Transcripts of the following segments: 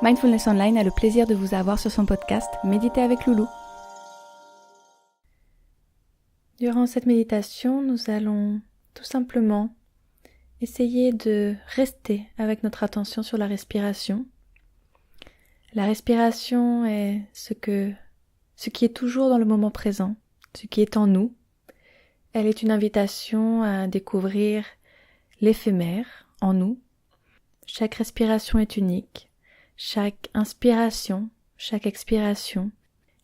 Mindfulness Online a le plaisir de vous avoir sur son podcast Méditer avec Loulou. Durant cette méditation, nous allons tout simplement essayer de rester avec notre attention sur la respiration. La respiration est ce qui est toujours dans le moment présent, ce qui est en nous. Elle est une invitation à découvrir l'éphémère en nous. Chaque respiration est unique. Chaque inspiration, chaque expiration.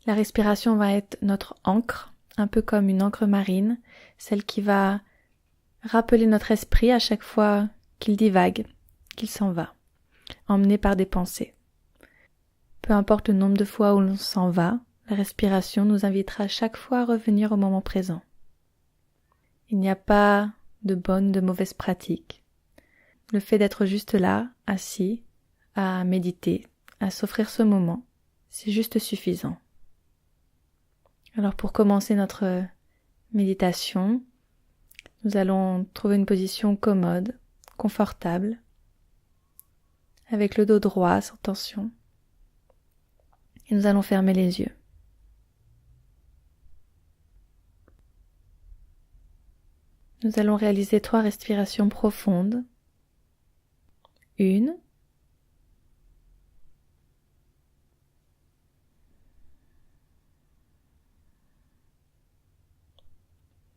La respiration va être notre ancre, un peu comme une ancre marine, celle qui va rappeler notre esprit à chaque fois qu'il divague, qu'il s'en va, emmené par des pensées. Peu importe le nombre de fois où l'on s'en va, la respiration nous invitera chaque fois à revenir au moment présent. Il n'y a pas de bonnes, de mauvaises pratiques. Le fait d'être juste là, assis, à méditer, à s'offrir ce moment, c'est juste suffisant. Alors pour commencer notre méditation, nous allons trouver une position commode, confortable, avec le dos droit, sans tension, et nous allons fermer les yeux. Nous allons réaliser 3 respirations profondes. 1,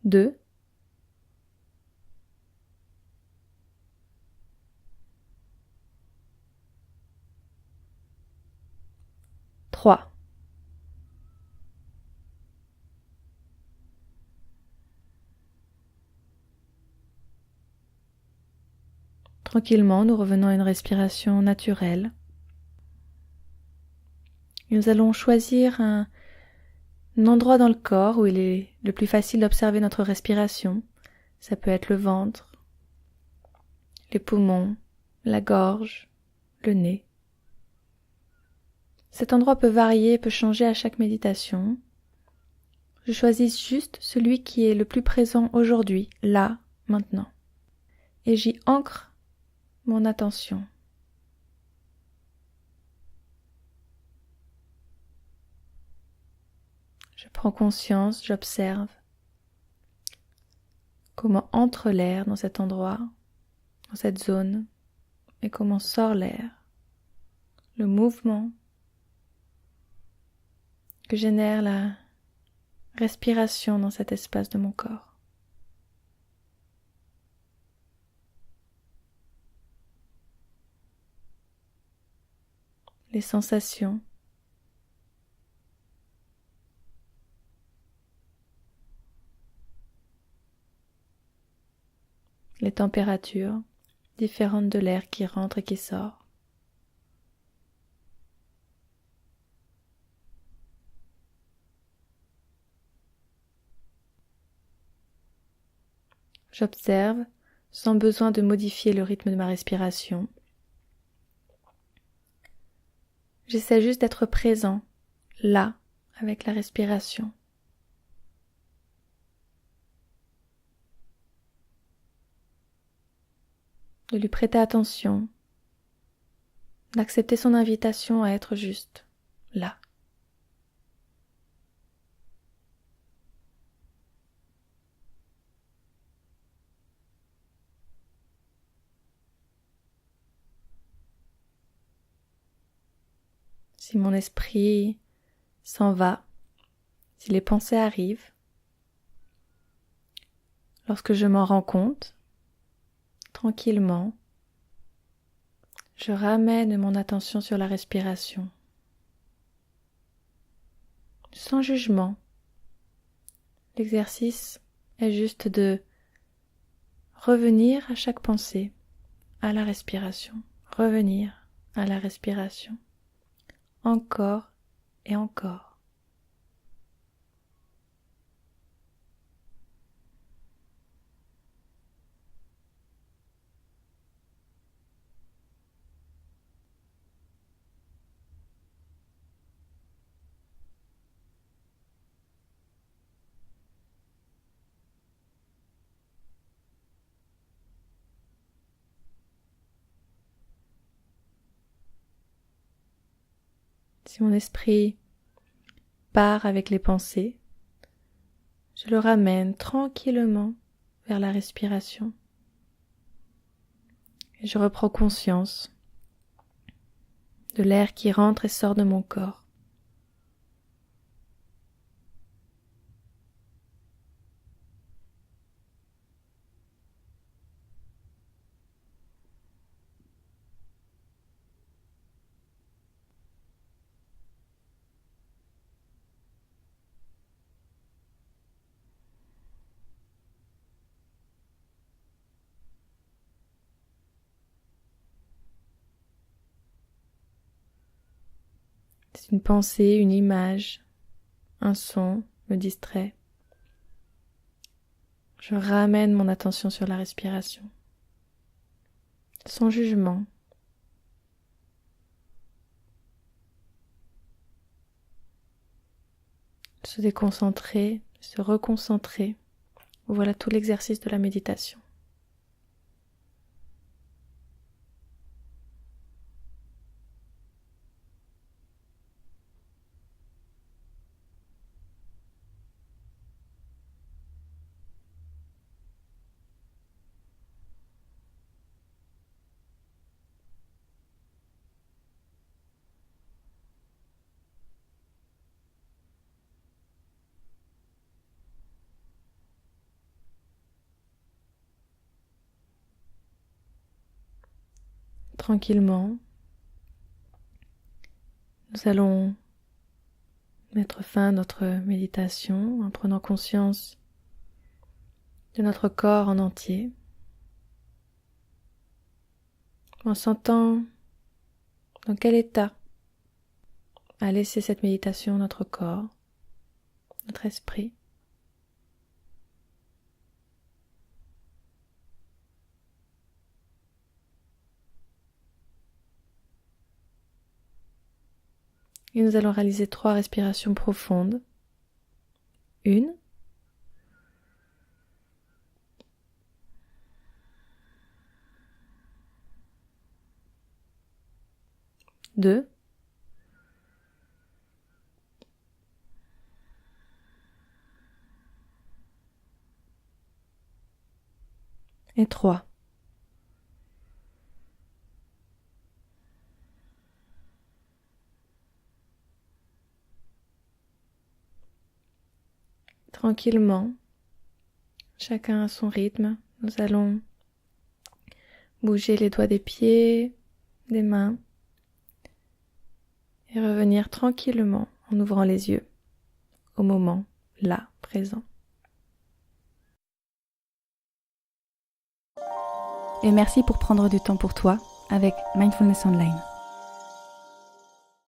2, 3. Tranquillement, nous revenons à une respiration naturelle. Et nous allons choisir un endroit dans le corps où il est le plus facile d'observer notre respiration. Ça peut être le ventre, les poumons, la gorge, le nez. Cet endroit peut varier, peut changer à chaque méditation. Je choisis juste celui qui est le plus présent aujourd'hui, là, maintenant. Et j'y ancre mon attention. Je prends conscience, j'observe comment entre l'air dans cet endroit, dans cette zone, et comment sort l'air, le mouvement que génère la respiration dans cet espace de mon corps. Les sensations, les températures différentes de l'air qui rentre et qui sort. J'observe sans besoin de modifier le rythme de ma respiration. J'essaie juste d'être présent, là, avec la respiration. De lui prêter attention, d'accepter son invitation à être juste, là. Si mon esprit s'en va, si les pensées arrivent, lorsque je m'en rends compte, tranquillement, je ramène mon attention sur la respiration, sans jugement. L'exercice est juste de revenir à chaque pensée, à la respiration, revenir à la respiration, encore et encore. Si mon esprit part avec les pensées, je le ramène tranquillement vers la respiration. Et je reprends conscience de l'air qui rentre et sort de mon corps. Si une pensée, une image, un son me distrait, je ramène mon attention sur la respiration, sans jugement. Se déconcentrer, se reconcentrer, voilà tout l'exercice de la méditation. Tranquillement, nous allons mettre fin à notre méditation en prenant conscience de notre corps en entier, en sentant dans quel état a laissé cette méditation notre corps, notre esprit. Et nous allons réaliser 3 respirations profondes. 1, 2, et 3. Tranquillement, chacun à son rythme, nous allons bouger les doigts des pieds, des mains et revenir tranquillement en ouvrant les yeux au moment là, présent. Et merci pour prendre du temps pour toi avec Mindfulness Online.